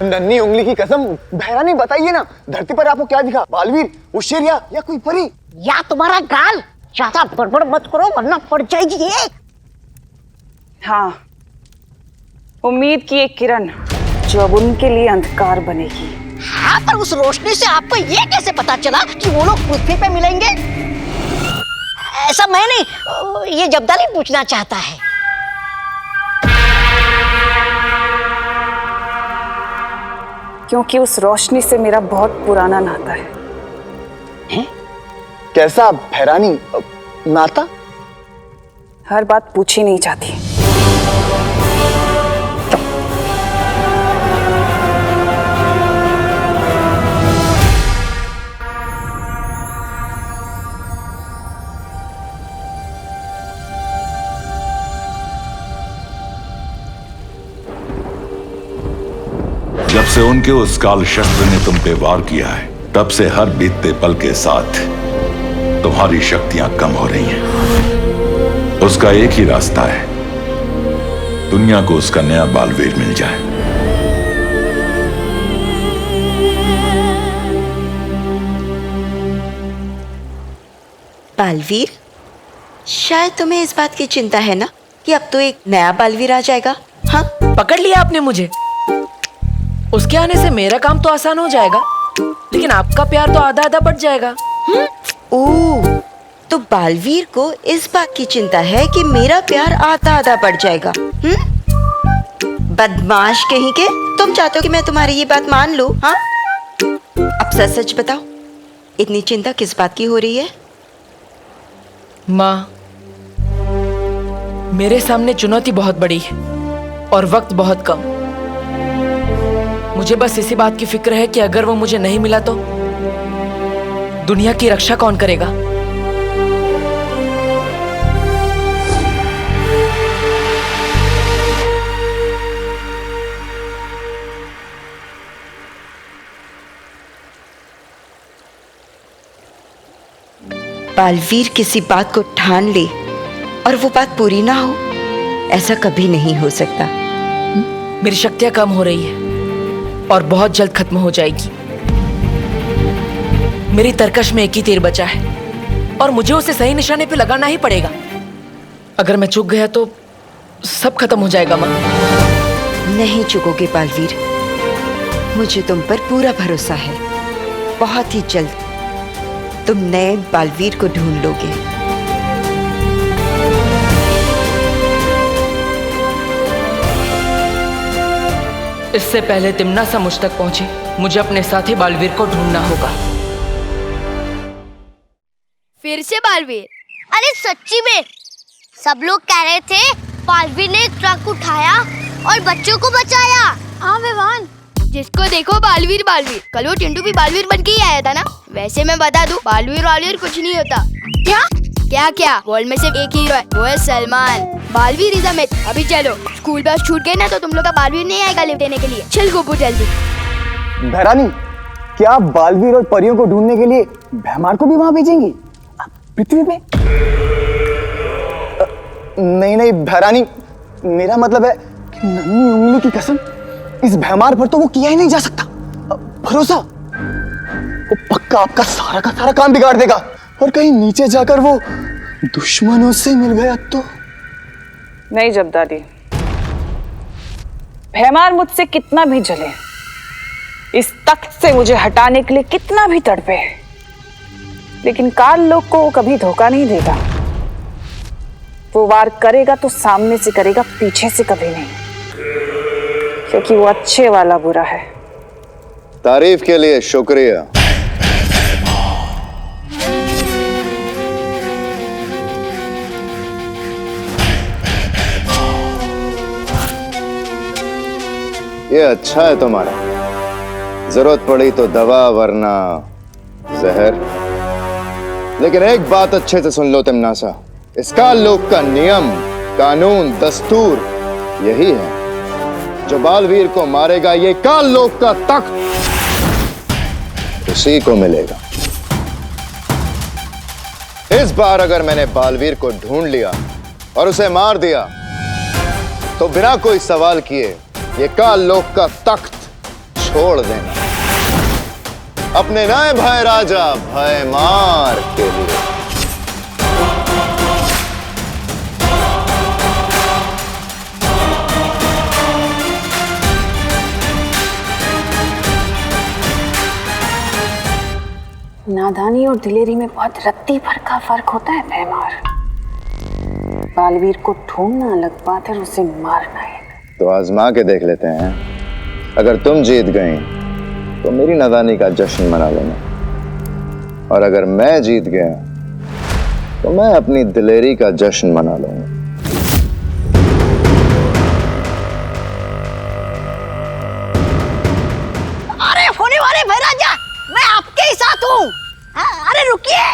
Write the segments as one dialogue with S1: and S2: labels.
S1: नन्ही उंगली की कसम, भैरानी बताइए ना, धरती पर आपको क्या दिखा? बालवीर, वो शेर या कोई परी?
S2: या तुम्हारा गाल? ज्यादा बड़बड़ मत करो वरना पड़ जाएगी एक।
S3: हाँ, उम्मीद की एक किरण जो अब उनके लिए अंधकार बनेगी।
S2: हाँ, पर उस रोशनी से आपको ये कैसे पता चला कि वो लोग पृथ्वी पे मिलेंगे? ऐसा मैं नहीं, ये जब्दाली पूछना चाहता है।
S3: क्योंकि उस रोशनी से मेरा बहुत पुराना नाता है।
S1: कैसा भैरानी नाता?
S3: हर बात पूछी नहीं जाती।
S4: जब से उनके उस काल शस्त्र ने तुम पे वार किया है, तब से हर बीतते पल के साथ तुम्हारी शक्तियां कम हो रही हैं। उसका एक ही रास्ता है, दुनिया को उसका नया बालवीर मिल जाए।
S5: बालवीर? शायद तुम्हें इस बात की चिंता है ना कि अब तो एक नया बालवीर आ जाएगा। हाँ,
S6: पकड़ लिया आपने मुझे। उसके आने से मेरा काम तो आसान हो जाएगा, लेकिन आपका प्यार तो आधा आधा बढ़ जाएगा।
S5: ओह, तो बालवीर को इस बात की चिंता है कि मेरा प्यार आधा आधा बढ़ जाएगा। बदमाश कहीं के, तुम चाहते हो कि मैं तुम्हारी ये बात मान लूं? हाँ, अब सच सच बताओ, इतनी चिंता किस बात की हो रही है?
S6: माँ, मेरे सामने चुनौती बहुत बड़ी है और वक्त बहुत कम। मुझे बस इसी बात की फिक्र है कि अगर वो मुझे नहीं मिला तो दुनिया की रक्षा कौन करेगा?
S5: बालवीर किसी बात को ठान ले और वो बात पूरी ना हो, ऐसा कभी नहीं हो सकता।
S6: मेरी शक्तियां कम हो रही है और बहुत जल्द खत्म हो जाएगी। मेरी तरकश में एक ही तीर बचा है और मुझे उसे सही निशाने पे लगाना ही पड़ेगा। अगर मैं चूक गया तो सब खत्म हो जाएगा माँ।
S5: नहीं चुकोगे बालवीर, मुझे तुम पर पूरा भरोसा है। बहुत ही जल्द तुम नए बालवीर को ढूंढ लोगे।
S6: इससे पहले तिम्नासा मुझ तक पहुंचे, मुझे अपने साथी बालवीर को ढूंढना होगा।
S7: फिर से बालवीर? अरे सच्ची में सब लोग कह रहे थे बालवीर ने ट्रक उठाया और बच्चों को बचाया। हाँ विवान, जिसको देखो बालवीर बालवीर। कल वो टिंटू भी बालवीर बन के ही आया था ना। वैसे मैं बता दूं, बालवीर वालवीर कुछ नहीं होता। क्या क्या क्या? वर्ल्ड में सिर्फ एक हीरो है, वो है Salman. Baalveer is a myth. अभी चलो, स्कूल बस छूट गई ना तो तुम लोग का बालवीर नहीं आएगा लिफ्ट देने के लिए। चल गोपू जल्दी।
S1: भैरानी, क्या आप बालवीर और परियों को ढूंढने के लिए भैमार को भी वहां भेजेंगी पृथ्वी पे? नहीं भैरानी, मेरा मतलब है कि नन्ही उंगली की कसम, इस भैमार पर तो वो किया ही नहीं जा सकता। भरोसा, वो पक्का आपका सारा का सारा काम बिगाड़ देगा और कहीं नीचे जाकर वो दुश्मनों से मिल गया तो?
S3: नहीं जब्दाली, भैमार मुझसे कितना भी जले, इस तख्त से मुझे हटाने के लिए कितना भी तड़पे, लेकिन काल लोक को वो कभी धोखा नहीं देगा। वो वार करेगा तो सामने से करेगा, पीछे से कभी नहीं, क्योंकि वो अच्छे वाला बुरा है।
S8: तारीफ के लिए शुक्रिया। ये अच्छा है तुम्हारा, जरूरत पड़ी तो दवा वरना जहर। लेकिन एक बात अच्छे से सुन लो तिम्नासा, इस काल लोक का नियम, कानून, दस्तूर यही है। जो बालवीर को मारेगा, ये काल लोक का तख्त उसी को मिलेगा। इस बार अगर मैंने बालवीर को ढूंढ लिया और उसे मार दिया तो बिना कोई सवाल किए ये काल लोक का तख्त छोड़ देना अपने नए भाई राजा भयमार के लिए।
S3: नादानी और दिलेरी में बहुत रत्ती भर का फर्क होता है भैमार। बालवीर को ढूंढना अलग बात है, उसे मारना है।
S8: तो आजमा के देख लेते हैं। अगर तुम जीत गई तो मेरी नादानी का जश्न मना लेना, और अगर मैं जीत गया तो मैं अपनी दिलेरी का जश्न मना लूंगा।
S2: अरे होने वाले भाई राजा, मैं आपके ही साथ हूँ। अरे रुकिए।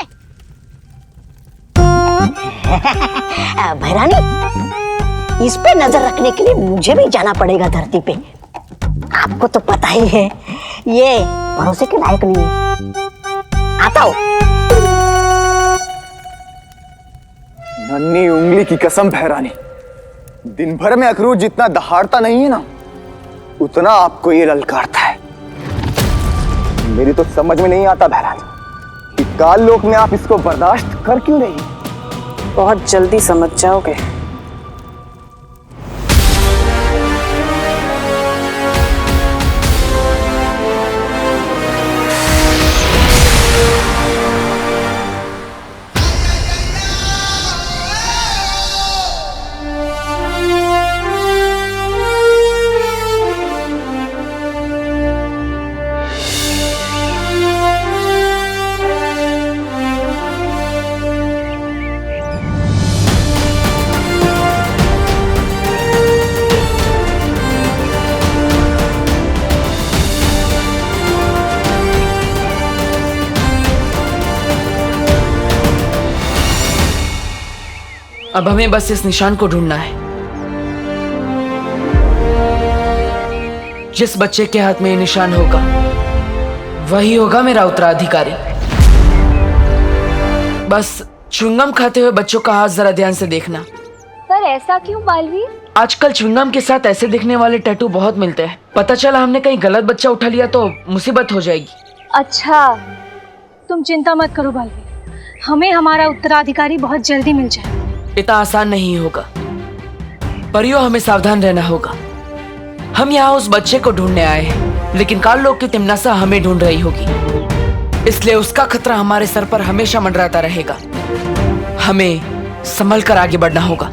S2: भैरानी, इस पे नजर रखने के लिए मुझे भी जाना पड़ेगा धरती पे। आपको तो पता ही है ये भरोसे के लायक नहीं है। आता हूँ।
S1: नन्ही उंगली की कसम भैरानी, दिन भर में अखरूट जितना दहाड़ता नहीं है ना, उतना आपको ये ललकारता है। मेरी तो समझ में नहीं आता भैरानी कि काल लोक में आप इसको बर्दाश्त कर क्यों रही?
S3: बहुत जल्दी समझ जाओगे।
S6: अब हमें बस इस निशान को ढूंढना है। जिस बच्चे के हाथ में ये निशान होगा वही होगा मेरा उत्तराधिकारी। बस च्युइंगम खाते हुए बच्चों का हाथ जरा ध्यान से देखना।
S7: पर ऐसा क्यों बालवीर?
S6: आजकल च्युइंगम के साथ ऐसे दिखने वाले टैटू बहुत मिलते हैं। पता चला हमने कहीं गलत बच्चा उठा लिया तो मुसीबत हो जाएगी।
S9: अच्छा, तुम चिंता मत करो बालवीर, हमें हमारा उत्तराधिकारी बहुत जल्दी मिल जाए।
S6: इतना आसान नहीं होगा, परियो हमें सावधान रहना होगा। हम यहाँ उस बच्चे को ढूंढने आए हैं, लेकिन काल लोक की तिमनासा हमें ढूंढ रही होगी, इसलिए उसका खतरा हमारे सर पर हमेशा मंडराता रहेगा। हमें संभल कर आगे बढ़ना होगा।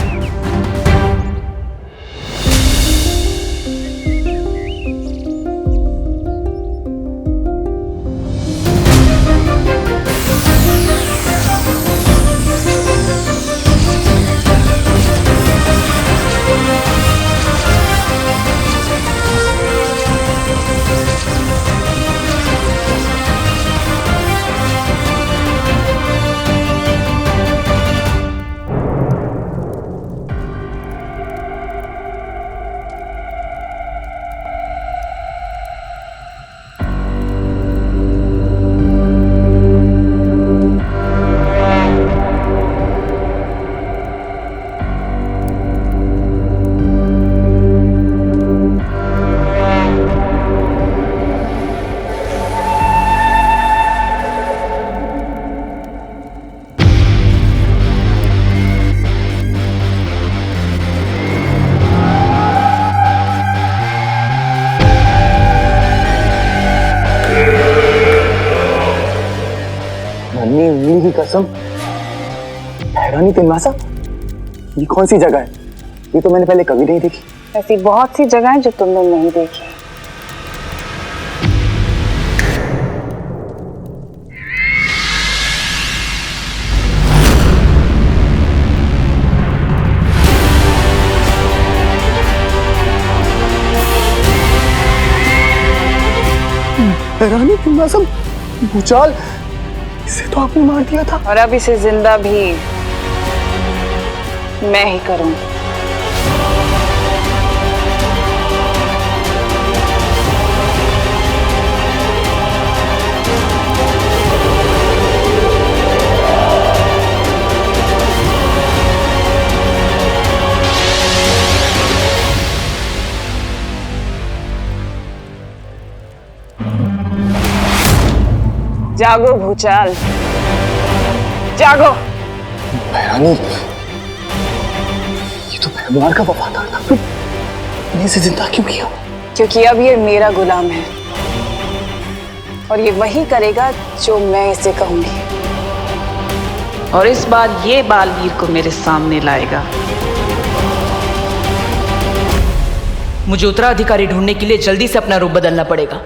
S1: नन्ही उंगली की कसम, भैरानी तिमनासा, ये कौन सी जगह है? ये तो मैंने पहले कभी नहीं देखी।
S3: ऐसी बहुत सी जगह जो तुमने नहीं देखी।
S1: भैरानी तिमनासा, भूचाल, इसे तो आपने मार दिया था।
S3: और अब इसे जिंदा भी मैं ही करूंगी। जागो भूचाल, जागो।
S1: भैरानी, ये तो भैमार का वफादार था, फिर इन्हें से जिंदा क्यों किया?
S3: क्योंकि अब ये मेरा गुलाम है और ये वही करेगा जो मैं इसे कहूंगी।
S10: और इस बार ये बालवीर को मेरे सामने लाएगा।
S6: मुझे उत्तराधिकारी ढूंढने के लिए जल्दी से अपना रूप बदलना पड़ेगा।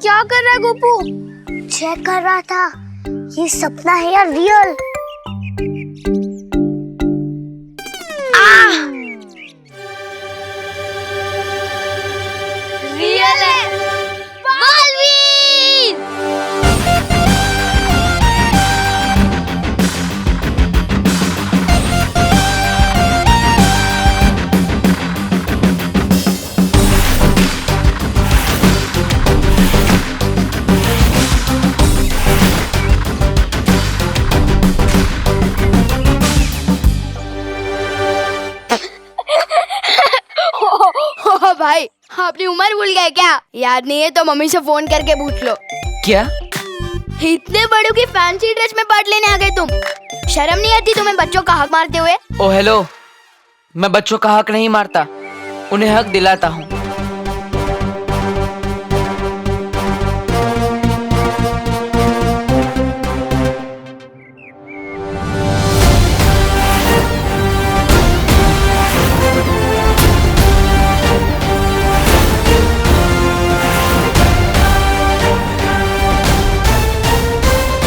S7: क्या कर रहा है गोपू? चेक कर रहा था ये सपना है या रियल। रियल है। बालवीर! भाई अपनी उम्र भूल गए क्या? याद नहीं है तो मम्मी से फोन करके पूछ लो।
S6: क्या?
S7: इतने बड़ों की फैंसी ड्रेस में पार्ट लेने आ गए तुम? शर्म नहीं आती तुम्हें बच्चों का हक मारते हुए?
S6: ओ हेलो, मैं बच्चों का हक नहीं मारता, उन्हें हक दिलाता हूँ।